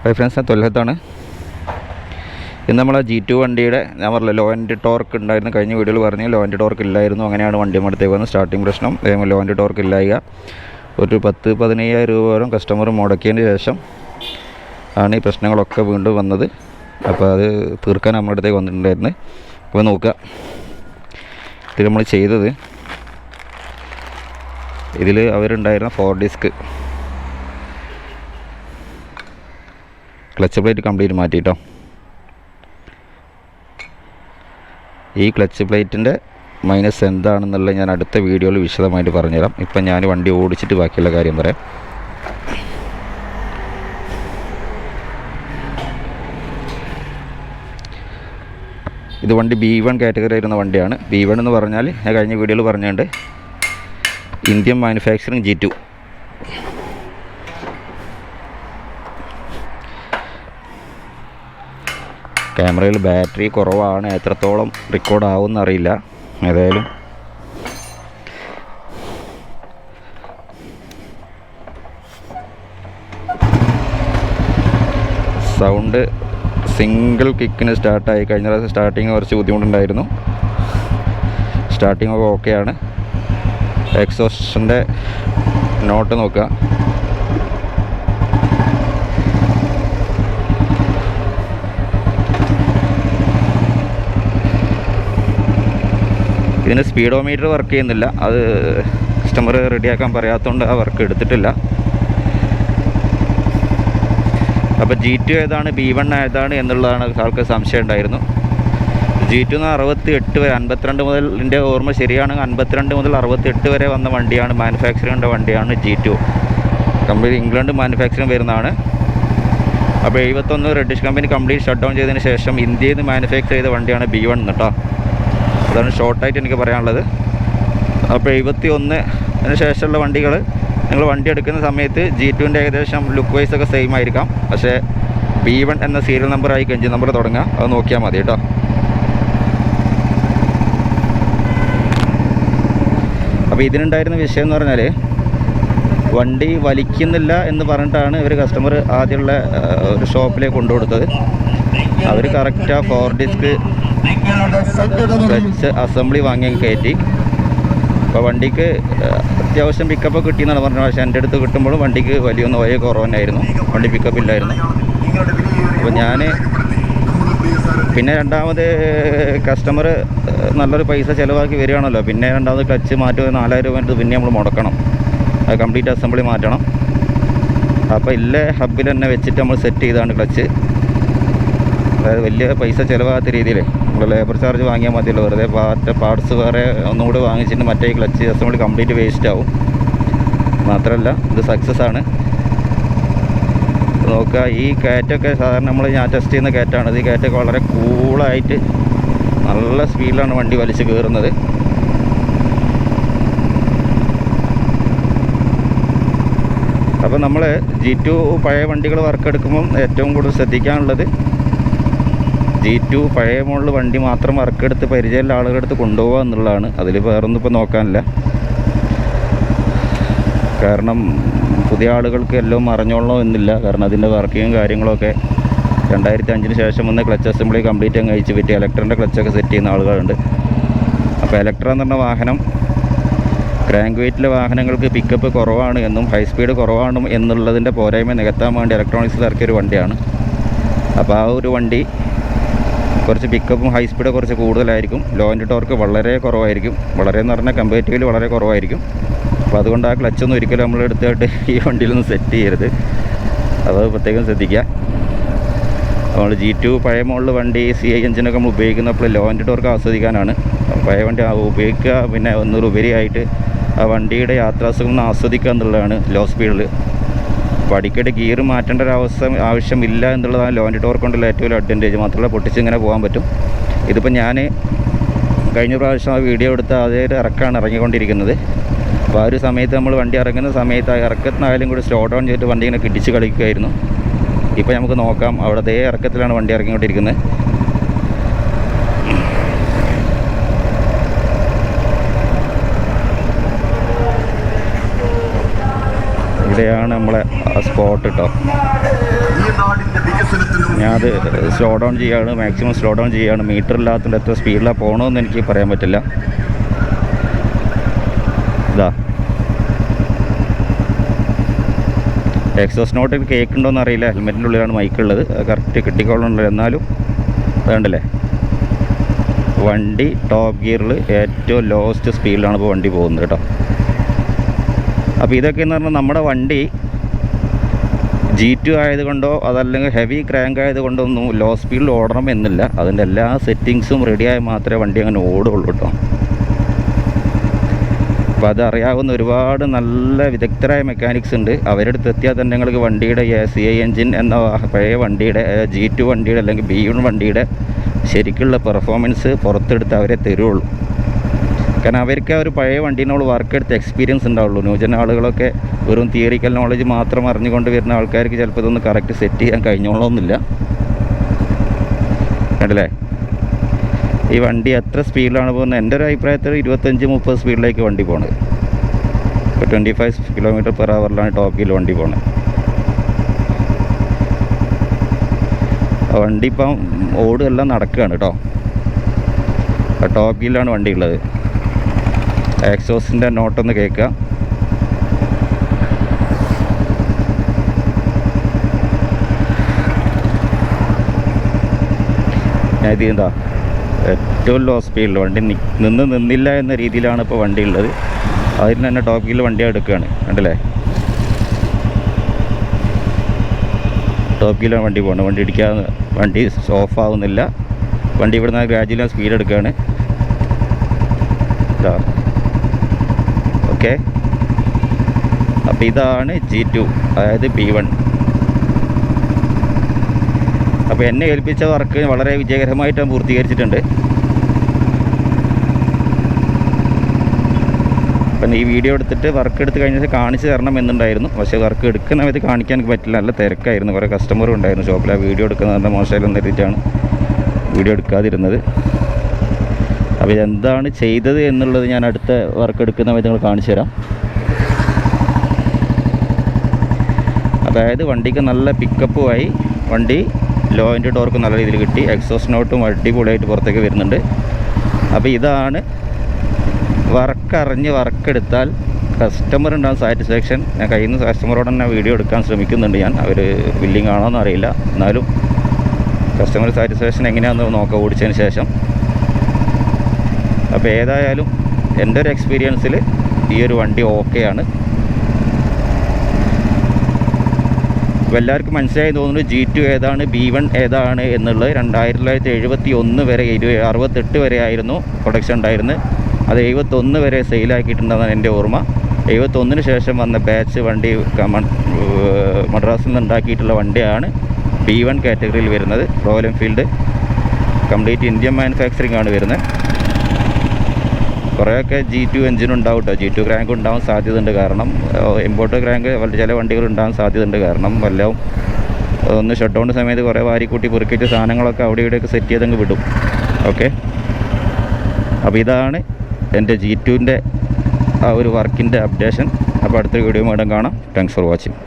Hi friends, ഞാൻ തൊല്ലത്താണ്. ഇന്ന് നമ്മളെ G2 വണ്ടിയുടെ ഞാൻ പറഞ്ഞില്ല ലോ ആൻഡ് ടോർക്ക് ഉണ്ടായിരുന്നു. കഴിഞ്ഞ വീഡിയോയിൽ പറഞ്ഞു ലോ ആൻഡ് ടോർക്ക് ഇല്ലായിരുന്നു. അങ്ങനെയാണ് വണ്ടി അടുത്തേക്ക് വന്നത്. സ്റ്റാർട്ടിങ് പ്രശ്നം ലോ ആൻഡ് ടോർക്ക് ഇല്ലായിക. ഒരു 10-15,000 രൂപ വരും കസ്റ്റമർ മുടക്കിയതിന് ശേഷം ആണ് ഈ പ്രശ്നങ്ങളൊക്കെ വീണ്ടും വന്നത്. അപ്പോൾ അത് തീർക്കാൻ നമ്മുടെ അടുത്തേക്ക് വന്നിട്ടുണ്ടായിരുന്നു. അപ്പോൾ നോക്കുക, ഇത് നമ്മൾ ചെയ്തത് ഇതിൽ അവരുണ്ടായിരുന്ന 4 ഡിസ്ക് ക്ലച്ച് പ്ലേറ്റ് കംപ്ലീറ്റ് മാറ്റിയിട്ടോ. ഈ ക്ലച്ച് പ്ലേറ്റിൻ്റെ മൈനസ് എന്താണെന്നുള്ളത് ഞാൻ അടുത്ത വീഡിയോയിൽ വിശദമായിട്ട് പറഞ്ഞുതരാം. ഇപ്പം ഞാൻ വണ്ടി ഓടിച്ചിട്ട് ബാക്കിയുള്ള കാര്യം പറയാം. ഇത് വണ്ടി B1 കാറ്റഗറി ആയിരുന്ന വണ്ടിയാണ്. B1 എന്ന് പറഞ്ഞാൽ ഞാൻ കഴിഞ്ഞ വീഡിയോയിൽ പറഞ്ഞുകൊണ്ട് ഇന്ത്യൻ മാനുഫാക്ചറിങ് G2. ക്യാമറയിൽ ബാറ്ററി കുറവാണ്, എത്രത്തോളം റെക്കോർഡ് ആവുമെന്ന് അറിയില്ല. ഏതായാലും സൗണ്ട് സിംഗിൾ കിക്കിന് സ്റ്റാർട്ടായി. കഴിഞ്ഞ പ്രാവശ്യം സ്റ്റാർട്ടിങ് കുറച്ച് ബുദ്ധിമുട്ടുണ്ടായിരുന്നു. സ്റ്റാർട്ടിങ് ഒക്കെ ഓക്കെയാണ്. എക്സോസ്റ്റിൻ്റെ നോട്ട് നോക്കുക. ഇതിന് സ്പീഡോമീറ്റർ വർക്ക് ചെയ്യുന്നില്ല. അത് കസ്റ്റമർ റെഡിയാക്കാൻ പറയാത്തതുകൊണ്ട് ആ വർക്ക് എടുത്തിട്ടില്ല. അപ്പോൾ G2 ഏതാണ് B1 ഏതാണ് എന്നുള്ളതാണ് ആൾക്ക് സംശയം ഉണ്ടായിരുന്നു. G2 68 വരെ 52 മുതൽ എൻ്റെ ഓർമ്മ ശരിയാണെങ്കിൽ 52 മുതൽ 68 വരെ വന്ന വണ്ടിയാണ്, മാനുഫാക്ചറിങ്ങിൻ്റെ വണ്ടിയാണ് G2. കമ്പനി ഇംഗ്ലണ്ട് മാനുഫാക്ചറിങ് വരുന്നതാണ്. അപ്പോൾ 71 reddish company complete shut down ചെയ്തതിന് ശേഷം ഇന്ത്യയിൽ നിന്ന് മാനുഫാക്ചർ ചെയ്ത വണ്ടിയാണ് B1 കേട്ടോ. അതാണ് ഷോർട്ടായിട്ട് എനിക്ക് പറയാനുള്ളത്. അപ്പോൾ 71 ശേഷമുള്ള വണ്ടികൾ നിങ്ങൾ വണ്ടി എടുക്കുന്ന സമയത്ത് G2ൻ്റെ ഏകദേശം ലുക്ക് വൈസ് ഒക്കെ സെയിം ആയിരിക്കാം. പക്ഷേ B1 എന്ന സീരിയൽ നമ്പർ ആയി എഞ്ചിൻ നമ്പർ തുടങ്ങുക, അത് നോക്കിയാൽ മതി കേട്ടോ. അപ്പോൾ ഇതിനുണ്ടായിരുന്ന വിഷയം എന്ന് പറഞ്ഞാൽ വണ്ടി വലിക്കുന്നില്ല എന്ന് പറഞ്ഞിട്ടാണ് ഇവർ കസ്റ്റമർ ആദ്യമുള്ള ഒരു ഷോപ്പിലേക്ക് കൊണ്ടുകൊടുത്തത്. അവർ കറക്റ്റ് ആ 4 ഡിസ്ക് ക്ലച്ച് അസംബ്ലി വാങ്ങി കയറ്റി. അപ്പോൾ വണ്ടിക്ക് അത്യാവശ്യം പിക്കപ്പ് കിട്ടിയെന്നാണ് പറഞ്ഞത്. പക്ഷേ എൻ്റെ അടുത്ത് കിട്ടുമ്പോഴും വണ്ടിക്ക് വലിയൊന്ന് ഒരേ കുറവന്നായിരുന്നു, വണ്ടി പിക്കപ്പ് ഇല്ലായിരുന്നു. അപ്പോൾ ഞാൻ പിന്നെ രണ്ടാമത് കസ്റ്റമർ നല്ലൊരു പൈസ ചിലവാക്കി വരികയാണല്ലോ, പിന്നെ രണ്ടാമത് ക്ലച്ച് മാറ്റി 4,000 രൂപ പിന്നെ നമ്മൾ മുടക്കണം. അത് കംപ്ലീറ്റ് അസംബ്ലി മാറ്റണം. അപ്പോൾ ഇല്ല ഹബിൽ തന്നെ വെച്ചിട്ട് നമ്മൾ സെറ്റ് ചെയ്താണ് ക്ലച്ച്. അതായത് വലിയ പൈസ ചിലവാകാത്ത രീതിയിൽ നമ്മൾ ലേബർ ചാർജ് വാങ്ങിയാൽ മതിയല്ലോ. വെറുതെ പാർട്സ് വേറെ ഒന്നുകൂടി വാങ്ങിച്ചിട്ട് മറ്റേ ക്ലച്ച് അസംബ്ലി കംപ്ലീറ്റ് വേസ്റ്റ് ആവും. മാത്രമല്ല ഇത് സക്സസ് ആണ്. നോക്കുക, ഈ കാറ്റൊക്കെ സാധാരണ ഞാൻ ടെസ്റ്റ് ചെയ്യുന്ന കാറ്റാണ്. ഈ കാറ്റൊക്കെ വളരെ കൂളായിട്ട് നല്ല സ്പീഡിലാണ് വണ്ടി വലിച്ച് കയറുന്നത്. അപ്പോൾ നമ്മൾ G2 പഴയ വണ്ടികൾ വർക്ക് എടുക്കുമ്പം ഏറ്റവും കൂടുതൽ ശ്രദ്ധിക്കാനുള്ളത് G2 പഴയ മോഡൽ വണ്ടി മാത്രം വർക്കെടുത്ത് പരിചയമുള്ള ആളുകളുടെ അടുത്ത് കൊണ്ടുപോകുക എന്നുള്ളതാണ്. അതിൽ വേറൊന്നും ഇപ്പോൾ നോക്കാനില്ല. കാരണം പുതിയ ആളുകൾക്ക് എല്ലാം അറിഞ്ഞോളണം എന്നില്ല. കാരണം അതിൻ്റെ വർക്കിങ്ങും കാര്യങ്ങളൊക്കെ 2005 ശേഷം വന്ന് ക്ലച്ച് അസംബ്ലി കംപ്ലീറ്റ് അങ്ങ് അയച്ച് പറ്റി ഇലക്ട്രൻ്റെ ക്ലച്ചൊക്കെ സെറ്റ് ചെയ്യുന്ന ആളുകളുണ്ട്. അപ്പോൾ ഇലക്ട്ര എന്ന് പറഞ്ഞ വാഹനം ക്രാങ്ക് വെയിറ്റിലെ വാഹനങ്ങൾക്ക് പിക്കപ്പ് കുറവാണ് എന്നും ഹൈ സ്പീഡ് കുറവാണ് എന്നുള്ളതിൻ്റെ പോരായ്മ നികത്താൻ വേണ്ടി ഇലക്ട്രോണിക്സിൽ ഇറക്കിയൊരു വണ്ടിയാണ്. അപ്പോൾ ആ ഒരു വണ്ടി കുറച്ച് പിക്കപ്പും ഹൈ സ്പീഡ് കുറച്ച് കൂടുതലായിരിക്കും. ലോ ആൻഡ് ടോർക്ക് വളരെ കുറവായിരിക്കും. വളരെ എന്ന് പറഞ്ഞാൽ കമ്പാരിറ്റീവ്ലി വളരെ കുറവായിരിക്കും. അപ്പോൾ അതുകൊണ്ട് ആ ക്ലച്ചൊന്നും ഒരിക്കലും നമ്മൾ എടുത്തിട്ട് ഈ വണ്ടിയിലൊന്നും സെറ്റ് ചെയ്യരുത്. അത് പ്രത്യേകം ശ്രദ്ധിക്കുക. നമ്മൾ G2 പഴയ മോഡൽ വണ്ടി CI എഞ്ചിനൊക്കെ നമ്മൾ ഉപയോഗിക്കുന്നപ്പോൾ ലോ ആൻഡ് ടോർക്ക് ആസ്വദിക്കാനാണ്. പഴയ വണ്ടി ഉപയോഗിക്കുക, പിന്നെ ഒന്നൊരുപരിയായിട്ട് ആ വണ്ടിയുടെ യാത്രാസുഖം ആസ്വദിക്കുക എന്നുള്ളതാണ് ലോ സ്പീഡിൽ. അപ്പോൾ അടിക്കടി ഗിയർ മാറ്റേണ്ട ഒരു ആവശ്യമില്ല എന്നുള്ളതാണ് ലോ ആൻഡ് ടോർക്ക് കൊണ്ടുള്ള ഏറ്റവും വലിയ അഡ്വാൻറ്റേജ്. മാത്രമല്ല പൊട്ടിച്ചിങ്ങനെ പോകാൻ പറ്റും. ഇതിപ്പോൾ ഞാൻ കഴിഞ്ഞ പ്രാവശ്യം ആ വീഡിയോ എടുത്ത അതേ ഇറക്കാണ് ഇറങ്ങിക്കൊണ്ടിരിക്കുന്നത്. അപ്പോൾ ആ ഒരു സമയത്ത് നമ്മൾ വണ്ടി ഇറങ്ങുന്ന സമയത്ത് ആ ഇറക്കത്തിനായാലും കൂടി സ്ലോ ഡൗൺ ചെയ്തിട്ട് വണ്ടി ഇങ്ങനെ കിടിച്ച് കളിക്കുമായിരുന്നു. ഇപ്പോൾ നമുക്ക് നോക്കാം, അവിടെ അതേ ഇറക്കത്തിലാണ് വണ്ടി ഇറങ്ങിക്കൊണ്ടിരിക്കുന്നത്. ഇവിടെയാണ് നമ്മളെ സ്പോട്ട് കേട്ടോ. ഞാനത് സ്ലോ ഡൗൺ ചെയ്യുകയാണ്, മാക്സിമം സ്ലോ ഡൗൺ ചെയ്യുകയാണ്. മീറ്റർ ഇല്ലാത്തതുകൊണ്ട് എത്ര സ്പീഡിലാണ് പോകണമെന്ന് എനിക്ക് പറയാൻ പറ്റില്ല. ഇതാ എക്സോസ് നോട്ട് കേൾക്കുന്നുണ്ടോയെന്ന് അറിയില്ല. ഹെൽമെറ്റിൻ്റെ ഉള്ളിലാണ് മൈക്കുള്ളത്, കറക്റ്റ് കിട്ടിക്കോളുന്നുണ്ട്. എന്നാലും വേണ്ടല്ലേ, വണ്ടി ടോപ്പ് ഗിയറിൽ ഏറ്റവും ലോവസ്റ്റ് സ്പീഡിലാണ് ഇപ്പോൾ വണ്ടി പോകുന്നത് കേട്ടോ. അപ്പോൾ ഇതൊക്കെ എന്ന് പറഞ്ഞാൽ നമ്മുടെ വണ്ടി G2 ആയതുകൊണ്ടോ അതല്ലെങ്കിൽ ഹെവി ക്രാങ്ക് ആയതുകൊണ്ടോ ഒന്നും ലോ സ്പീഡിൽ ഓടണം എന്നില്ല. അതിൻ്റെ എല്ലാ സെറ്റിങ്സും റെഡിയായി മാത്രമേ വണ്ടി അങ്ങനെ ഓടുള്ളൂ കേട്ടോ. അപ്പോൾ അതറിയാവുന്ന ഒരുപാട് നല്ല വിദഗ്ധരായ മെക്കാനിക്സ് ഉണ്ട്. അവരുടെ അടുത്ത് എത്തിയാൽ തന്നെ നിങ്ങൾക്ക് വണ്ടിയുടെ CI എൻജിൻ എന്ന പഴയ വണ്ടിയുടെ G2 വണ്ടിയുടെ അല്ലെങ്കിൽ B1 വണ്ടിയുടെ ശരിക്കുള്ള പെർഫോമൻസ് പുറത്തെടുത്ത് അവരെ തരുള്ളൂ. കാരണം അവർക്ക് ആ ഒരു പഴയ വണ്ടീനോട് വർക്ക് എടുത്ത് എക്സ്പീരിയൻസ് ഉണ്ടാവുള്ളൂ. ന്യൂജൻ ആളുകളൊക്കെ വെറും തിയറിക്കൽ നോളജ് മാത്രം അറിഞ്ഞുകൊണ്ട് വരുന്ന ആൾക്കാർക്ക് ചിലപ്പോൾ ഇതൊന്ന് കറക്റ്റ് സെറ്റ് ചെയ്യാൻ കഴിഞ്ഞോളൊന്നുമില്ല. കണ്ടില്ലേ ഈ വണ്ടി എത്ര സ്പീഡിലാണ് പോകുന്നത്? എൻ്റെ ഒരു അഭിപ്രായത്തിൽ 25-30 സ്പീഡിലേക്ക് വണ്ടി പോകുന്നത്. ഇപ്പോൾ 25 km/h ടോപ്പ് ഗിയറിൽ വണ്ടി പോകുന്നത്. വണ്ടി ഇപ്പം ഓടുമെല്ലാം നടക്കുകയാണ് കേട്ടോ. ടോപ്പ് ഗിയറിലാണ് വണ്ടി ഉള്ളത്. എക്സോസിൻ്റെ നോട്ടൊന്ന് കേൾക്കുക. ഇത് എന്താ ഏറ്റവും ലോ സ്പീഡിൽ വണ്ടി നിന്നില്ല എന്ന രീതിയിലാണ് ഇപ്പോൾ വണ്ടി ഉള്ളത്. അതിന് തന്നെ ടോപ്പ് ഗിയറിൽ വണ്ടി എടുക്കുകയാണ്. കണ്ടില്ലേ ടോപ്പ് ഗിയറിലാണ് വണ്ടി പോകുന്നത്. വണ്ടി ഇടിക്കാതെ വണ്ടി ഓഫ് ആവുന്നില്ല. വണ്ടി ഇവിടുന്ന് ഗ്രാജുവലി സ്പീഡ് എടുക്കുകയാണ്. ഓക്കെ, അപ്പോൾ ഇതാണ് G2 അതായത് B1. അപ്പോൾ എന്നെ ഏൽപ്പിച്ച വർക്ക് വളരെ വിജയകരമായിട്ട് ഞാൻ പൂർത്തീകരിച്ചിട്ടുണ്ട്. അപ്പം ഈ വീഡിയോ എടുത്തിട്ട് വർക്ക് എടുത്ത് കഴിഞ്ഞാൽ കാണിച്ച് തരണം എന്നുണ്ടായിരുന്നു. പക്ഷേ വർക്ക് എടുക്കുന്ന സമയത്ത് കാണിക്കാൻ എനിക്ക് പറ്റില്ല, നല്ല തിരക്കായിരുന്നു. കുറേ കസ്റ്റമറും ഉണ്ടായിരുന്നു ഷോപ്പിൽ. ആ വീഡിയോ എടുക്കുന്നത് മോശമായില്ലെന്ന് കരുതിയിട്ടാണ് വീഡിയോ എടുക്കാതിരുന്നത്. അപ്പോൾ ഇതെന്താണ് ചെയ്തത് എന്നുള്ളത് ഞാൻ അടുത്ത വർക്ക് എടുക്കുന്ന സമയത്ത് നിങ്ങൾ കാണിച്ചു തരാം. അതായത് വണ്ടിക്ക് നല്ല പിക്കപ്പുമായി, വണ്ടി ലോയിൻ്റെ ടോർക്ക് നല്ല രീതിയിൽ കിട്ടി, എക്സോസ്റ്റ് നോട്ടും അടിപൊളിയായിട്ട് പുറത്തേക്ക് വരുന്നുണ്ട്. അപ്പോൾ ഇതാണ് വർക്കറിഞ്ഞ് വർക്കെടുത്താൽ കസ്റ്റമർ ഉണ്ടാകുന്ന സാറ്റിസ്ഫാക്ഷൻ. ഞാൻ കയ്യിൽ നിന്ന് കസ്റ്റമറോട് തന്നെ വീഡിയോ എടുക്കാൻ ശ്രമിക്കുന്നുണ്ട് ഞാൻ. അവർ ബില്ലിങ് ആണോയെന്ന് അറിയില്ല, എന്നാലും കസ്റ്റമർ സാറ്റിസ്ഫാക്ഷൻ എങ്ങനെയാണെന്ന് നോക്കാം ഓടിച്ചതിന് ശേഷം. അപ്പോൾ ഏതായാലും എൻ്റെ ഒരു എക്സ്പീരിയൻസിൽ ഈ ഒരു വണ്ടി ഓക്കെയാണ്. അപ്പോൾ എല്ലാവർക്കും മനസ്സിലായി തോന്നുന്നു G2 ഏതാണ് B1 ഏതാണ് എന്നുള്ളത്. 1971 വരെ 68 വരെ ആയിരുന്നു പ്രൊഡക്ഷൻ ഉണ്ടായിരുന്നത്. അത് 71 വരെ സെയിലാക്കിയിട്ടുണ്ടെന്നാണ് എൻ്റെ ഓർമ്മ. 71 ശേഷം വന്ന ബാച്ച് വണ്ടി മദ്രാസിൽ നിന്ന് ഉണ്ടാക്കിയിട്ടുള്ള വണ്ടിയാണ് B1 കാറ്റഗറിയിൽ വരുന്നത്. Royal Enfield complete Indian manufacturing ആണ് വരുന്നത്. കുറേയൊക്കെ G2 എഞ്ചിൻ ഉണ്ടാവും കേട്ടോ. G2 ക്രാങ്ക് ഉണ്ടാവാൻ സാധ്യതയുണ്ട്. കാരണം ഇമ്പോർട്ട് ക്രാങ്ക് ചില വണ്ടികൾ ഉണ്ടാകാൻ സാധ്യതയുണ്ട്. കാരണം വല്ലതും ഒന്ന് ഷട്ട് ഡൗൺ സമയത്ത് കുറേ വാരിക്കൂട്ടി പെറുക്കിയിട്ട് സാധനങ്ങളൊക്കെ അവിടെ ഇവിടെയൊക്കെ സെറ്റ് ചെയ്തങ്ങ് വിടും. ഓക്കെ, അപ്പോൾ ഇതാണ് എൻ്റെ G2ൻ്റെ ആ ഒരു വർക്കിൻ്റെ അപ്ഡേഷൻ. അപ്പോൾ അടുത്തൊരു വീഡിയോ വീണ്ടും കാണാം. Thanks for watching.